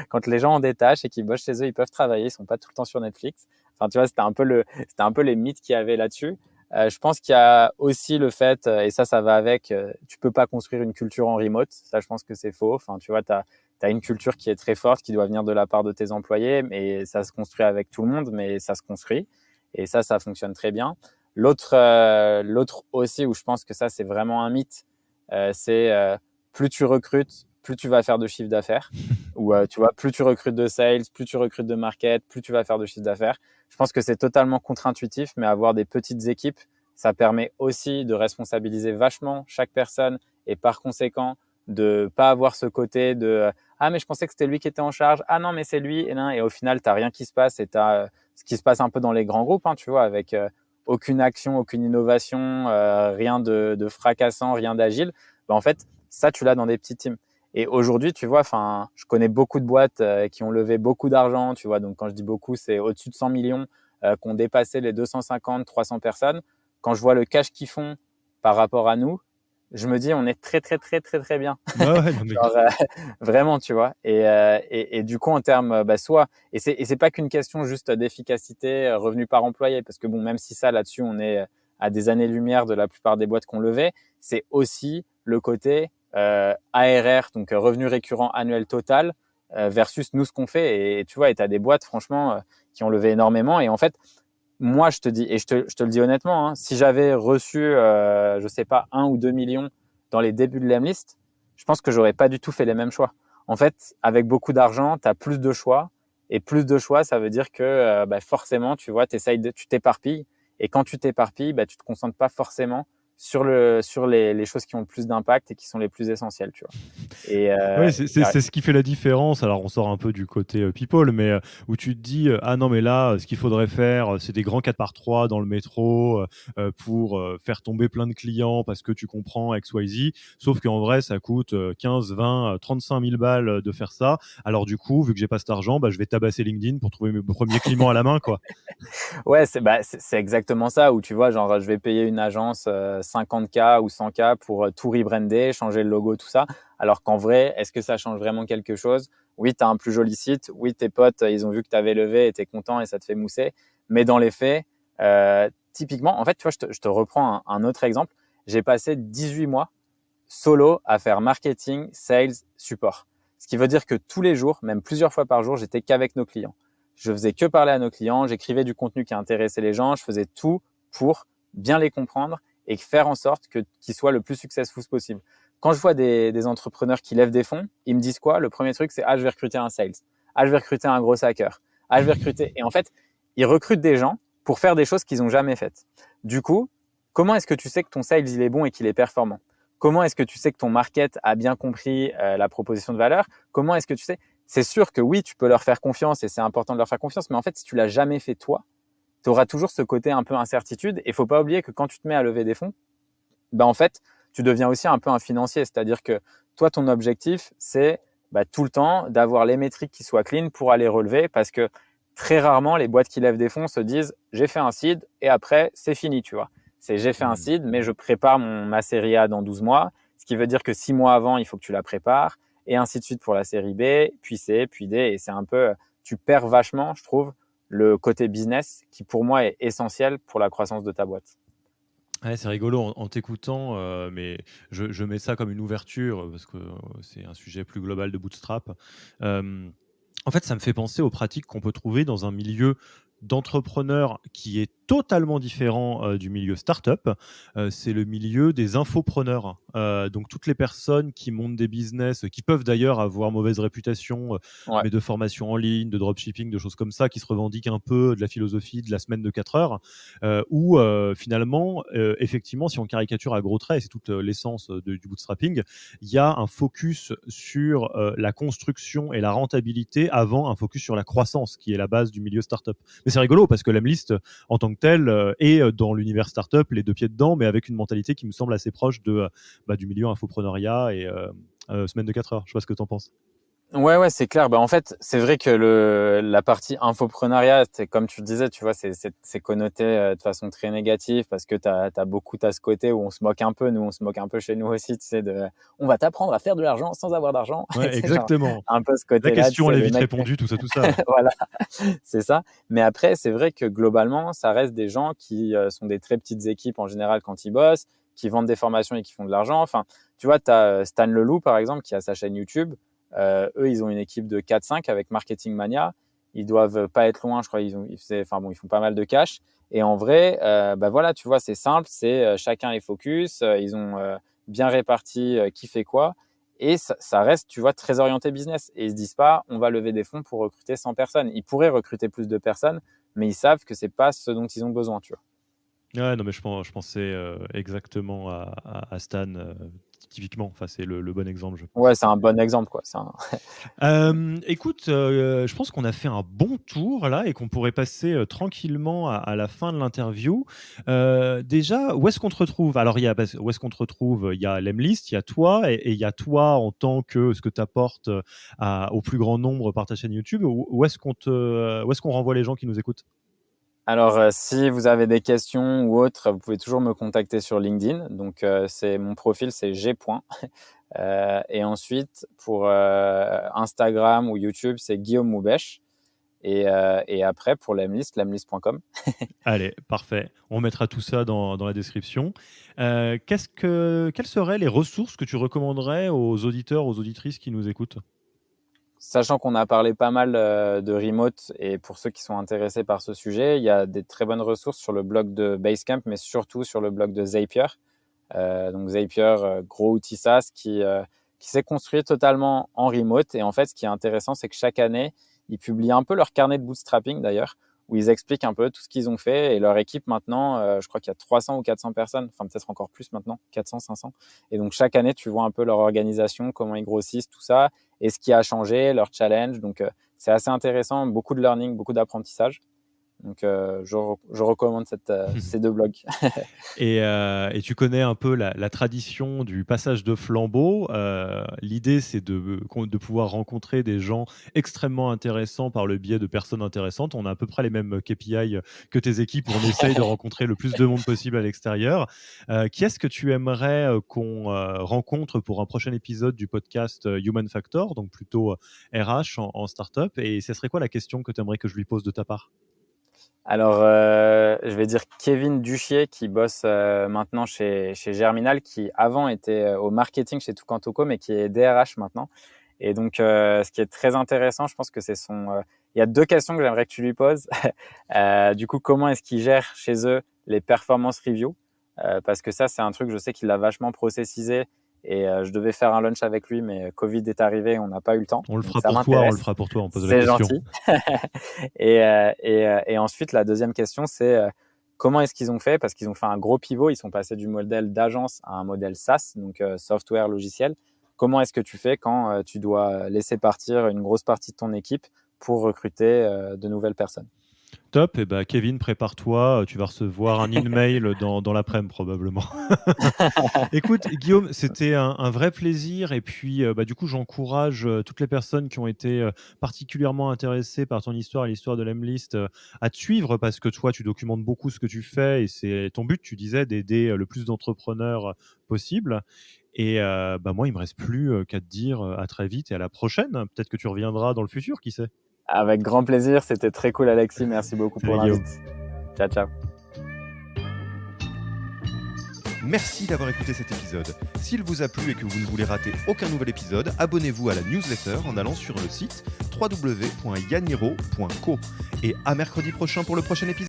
quand les gens ont des tâches et qu'ils bossent chez eux, ils peuvent travailler, ils sont pas tout le temps sur Netflix. Enfin, tu vois, c'était un peu les mythes qu'il y avait là-dessus. Je pense qu'il y a aussi le fait, et ça va avec, tu peux pas construire une culture en remote. Ça, je pense que c'est faux. Enfin, tu vois, tu as une culture qui est très forte, qui doit venir de la part de tes employés, mais ça se construit avec tout le monde, mais ça se construit. Et ça fonctionne très bien. L'autre aussi, où je pense que ça, c'est vraiment un mythe, c'est plus tu recrutes, plus tu vas faire de chiffre d'affaires. où tu vois, plus tu recrutes de sales, plus tu recrutes de market, plus tu vas faire de chiffre d'affaires. Je pense que c'est totalement contre-intuitif, mais avoir des petites équipes, ça permet aussi de responsabiliser vachement chaque personne et par conséquent de pas avoir ce côté de ah mais je pensais que c'était lui qui était en charge, ah non mais c'est lui et au final t'as rien qui se passe et t'as ce qui se passe un peu dans les grands groupes, hein, tu vois, avec aucune action, aucune innovation, rien de fracassant, rien d'agile. En fait, ça, tu l'as dans des petits teams. Et aujourd'hui, tu vois, enfin, je connais beaucoup de boîtes qui ont levé beaucoup d'argent, tu vois. Donc, quand je dis beaucoup, c'est au-dessus de 100 millions qui ont dépassé les 250, 300 personnes. Quand je vois le cash qu'ils font par rapport à nous, je me dis, on est très, très, très, très, très bien. Ouais, ouais, non, mais Genre, vraiment, tu vois. Et du coup, en termes, soit, et c'est pas qu'une question juste d'efficacité, revenu par employé, parce que bon, même si ça, là-dessus, on est à des années-lumière de la plupart des boîtes qu'on levait, c'est aussi le côté ARR, donc revenu récurrent annuel total, versus nous, ce qu'on fait. Et tu vois, et tu as des boîtes, franchement, qui ont levé énormément. Et en fait, moi, je te dis, et je te le dis honnêtement, hein, si j'avais reçu, je sais pas, 1 ou 2 millions dans les débuts de l'Emlist, je pense que j'aurais pas du tout fait les mêmes choix. En fait, avec beaucoup d'argent, tu as plus de choix. Et plus de choix, ça veut dire que forcément, tu vois, tu t'éparpilles. Et quand tu t'éparpilles, tu te concentres pas forcément sur les choses qui ont le plus d'impact et qui sont les plus essentielles, tu vois. Et, ouais, c'est ce qui fait la différence. Alors, on sort un peu du côté people, mais où tu te dis, ah non, mais là, ce qu'il faudrait faire, c'est des grands 4x3 dans le métro pour faire tomber plein de clients parce que tu comprends X, Y, Z. Sauf qu'en vrai, ça coûte 15, 20, 35 000 balles de faire ça. Alors, du coup, vu que j'ai pas cet argent, je vais tabasser LinkedIn pour trouver mes premiers clients à la main, quoi. Ouais, c'est exactement ça, où tu vois, genre, je vais payer une agence 50K ou 100K pour tout rebrander, changer le logo, tout ça. Alors qu'en vrai, est-ce que ça change vraiment quelque chose? Oui, tu as un plus joli site. Oui, tes potes, ils ont vu que tu avais levé et tu es content et ça te fait mousser. Mais dans les faits, typiquement, en fait, tu vois, je te reprends un autre exemple. J'ai passé 18 mois solo à faire marketing, sales, support. Ce qui veut dire que tous les jours, même plusieurs fois par jour, j'étais qu'avec nos clients. Je faisais que parler à nos clients, j'écrivais du contenu qui intéressait les gens, je faisais tout pour bien les comprendre et faire en sorte qu'ils soient le plus successful possible. Quand je vois des entrepreneurs qui lèvent des fonds, ils me disent quoi? Le premier truc, c'est ah, je vais recruter un sales. Ah, je vais recruter un gros hacker. Ah, je vais recruter. Et en fait, ils recrutent des gens pour faire des choses qu'ils n'ont jamais faites. Du coup, comment est-ce que tu sais que ton sales il est bon et qu'il est performant? Comment est-ce que tu sais que ton market a bien compris la proposition de valeur? Comment est-ce que tu sais? C'est sûr que oui, tu peux leur faire confiance et c'est important de leur faire confiance, mais en fait, si tu l'as jamais fait toi, tu auras toujours ce côté un peu incertitude. Et il faut pas oublier que quand tu te mets à lever des fonds, en fait, tu deviens aussi un peu un financier. C'est-à-dire que toi, ton objectif, c'est tout le temps d'avoir les métriques qui soient clean pour aller relever, parce que très rarement, les boîtes qui lèvent des fonds se disent j'ai fait un seed et après, c'est fini, tu vois. C'est j'ai fait un Hmm. seed, mais je prépare ma série A dans 12 mois, ce qui veut dire que 6 mois avant, il faut que tu la prépares, et ainsi de suite pour la série B, puis C, puis D, et c'est un peu, tu perds vachement, je trouve, le côté business qui pour moi est essentiel pour la croissance de ta boîte. Ouais, c'est rigolo en t'écoutant, mais je mets ça comme une ouverture parce que c'est un sujet plus global de Bootstrap. En fait, ça me fait penser aux pratiques qu'on peut trouver dans un milieu d'entrepreneurs qui est totalement différent du milieu startup. C'est le milieu des infopreneurs. Donc, toutes les personnes qui montent des business, qui peuvent d'ailleurs avoir mauvaise réputation, Ouais. mais de formation en ligne, de dropshipping, de choses comme ça, qui se revendiquent un peu de la philosophie de la semaine de 4 heures, où finalement, effectivement, si on caricature à gros traits, et c'est toute l'essence du bootstrapping, il y a un focus sur la construction et la rentabilité avant un focus sur la croissance, qui est la base du milieu startup. Mais c'est rigolo parce que l'Emlist, en tant que tel, est dans l'univers startup, les deux pieds dedans, mais avec une mentalité qui me semble assez proche du milieu infopreneuriat et semaine de 4 heures. Je sais pas ce que tu en penses. Ouais, ouais, c'est clair. En fait, c'est vrai que la partie infopreneuriat, c'est comme tu le disais, tu vois, c'est connoté de façon très négative parce que t'as ce côté où on se moque un peu. Nous, on se moque un peu chez nous aussi, tu sais, on va t'apprendre à faire de l'argent sans avoir d'argent. Et Ouais, tu sais, genre, exactement. un peu ce La côté-là, tu question, elle sais, est le vite mec. répondue, tout ça, tout ça. Voilà, c'est ça. Mais après, c'est vrai que globalement, ça reste des gens qui sont des très petites équipes en général quand ils bossent, qui vendent des formations et qui font de l'argent. Enfin, tu vois, tu as Stan Leloup, par exemple, qui a sa chaîne YouTube. Eux, ils ont une équipe de 4-5 avec Marketing Mania. Ils doivent pas être loin, je crois. Ils font pas mal de cash. Et en vrai, voilà, tu vois, c'est simple. C'est chacun est focus. Ils ont bien réparti qui fait quoi. Et ça reste, tu vois, très orienté business. Et ils se disent pas, on va lever des fonds pour recruter 100 personnes. Ils pourraient recruter plus de personnes, mais ils savent que c'est pas ce dont ils ont besoin, tu vois. Ouais, non, mais je pensais exactement à Stan, typiquement. Enfin, c'est le bon exemple, je Ouais, pense. c'est un bon exemple, quoi. Écoute, je pense qu'on a fait un bon tour là et qu'on pourrait passer tranquillement à la fin de l'interview. Déjà, où est-ce qu'on te retrouve? Alors, où est-ce qu'on te retrouve? Il y a l'Emlist, il y a toi et il y a toi en tant que ce que tu apportes au plus grand nombre par ta chaîne YouTube. Où est-ce qu'on renvoie les gens qui nous écoutent? Alors, si vous avez des questions ou autres, vous pouvez toujours me contacter sur LinkedIn. Donc, mon profil, c'est g. Et ensuite, pour Instagram ou YouTube, c'est Guillaume Moubèche. Et après, pour l'Emlist, lemlist.com. Allez, parfait. On mettra tout ça dans la description. Quelles seraient les ressources que tu recommanderais aux auditeurs, aux auditrices qui nous écoutent? Sachant qu'on a parlé pas mal de remote, et pour ceux qui sont intéressés par ce sujet, il y a des très bonnes ressources sur le blog de Basecamp, mais surtout sur le blog de Zapier. Donc Zapier, gros outil SaaS qui s'est construit totalement en remote. Et en fait, ce qui est intéressant, c'est que chaque année, ils publient un peu leur carnet de bootstrapping d'ailleurs, où ils expliquent un peu tout ce qu'ils ont fait. Et leur équipe maintenant, je crois qu'il y a 300 ou 400 personnes, enfin peut-être encore plus maintenant, 400, 500. Et donc chaque année, tu vois un peu leur organisation, comment ils grossissent, tout ça, et ce qui a changé, leur challenge. Donc c'est assez intéressant, beaucoup de learning, beaucoup d'apprentissage. Donc je recommande ces deux blogs. Et tu connais un peu la tradition du passage de flambeau. L'idée, c'est de pouvoir rencontrer des gens extrêmement intéressants par le biais de personnes intéressantes. On a à peu près les mêmes KPI que tes équipes, où on essaye de rencontrer le plus de monde possible à l'extérieur. Qui est-ce que tu aimerais qu'on rencontre pour un prochain épisode du podcast Human Factor, donc plutôt RH en startup? Et ce serait quoi la question que tu aimerais que je lui pose de ta part? Alors, je vais dire Kevin Duchier qui bosse maintenant chez Germinal, qui avant était au marketing chez Toucantoco, mais qui est DRH maintenant. Et donc, ce qui est très intéressant, je pense que c'est il y a deux questions que j'aimerais que tu lui poses. Du coup, comment est-ce qu'il gère chez eux les performance reviews? Parce que ça, c'est un truc, je sais qu'il l'a vachement processisé. Et je devais faire un lunch avec lui, mais Covid est arrivé, on n'a pas eu le temps. On le Donc fera ça pour toi, on le m'intéresse. fera pour toi, on pose la C'est question. gentil. Et ensuite, la deuxième question, c'est comment est-ce qu'ils ont fait? Parce qu'ils ont fait un gros pivot. Ils sont passés du modèle d'agence à un modèle SaaS, donc software logiciel. Comment est-ce que tu fais quand tu dois laisser partir une grosse partie de ton équipe pour recruter de nouvelles personnes? Top, et bah, Kevin, prépare-toi, tu vas recevoir un email dans l'après-midi probablement. Écoute, Guillaume, c'était un vrai plaisir et puis, bah, du coup, j'encourage, toutes les personnes qui ont été, particulièrement intéressées par ton histoire et l'histoire de l'Emlist, à te suivre parce que toi, tu documentes beaucoup ce que tu fais et c'est ton but, tu disais, d'aider, le plus d'entrepreneurs, possible et bah, moi, il me reste plus, qu'à te dire, à très vite et à la prochaine. Peut-être que tu reviendras dans le futur, qui sait? Avec grand plaisir. C'était très cool, Alexis. Merci beaucoup pour Salut Guillaume. l'invite. Ciao, ciao. Merci d'avoir écouté cet épisode. S'il vous a plu et que vous ne voulez rater aucun nouvel épisode, abonnez-vous à la newsletter en allant sur le site www.yaniro.co. Et à mercredi prochain pour le prochain épisode.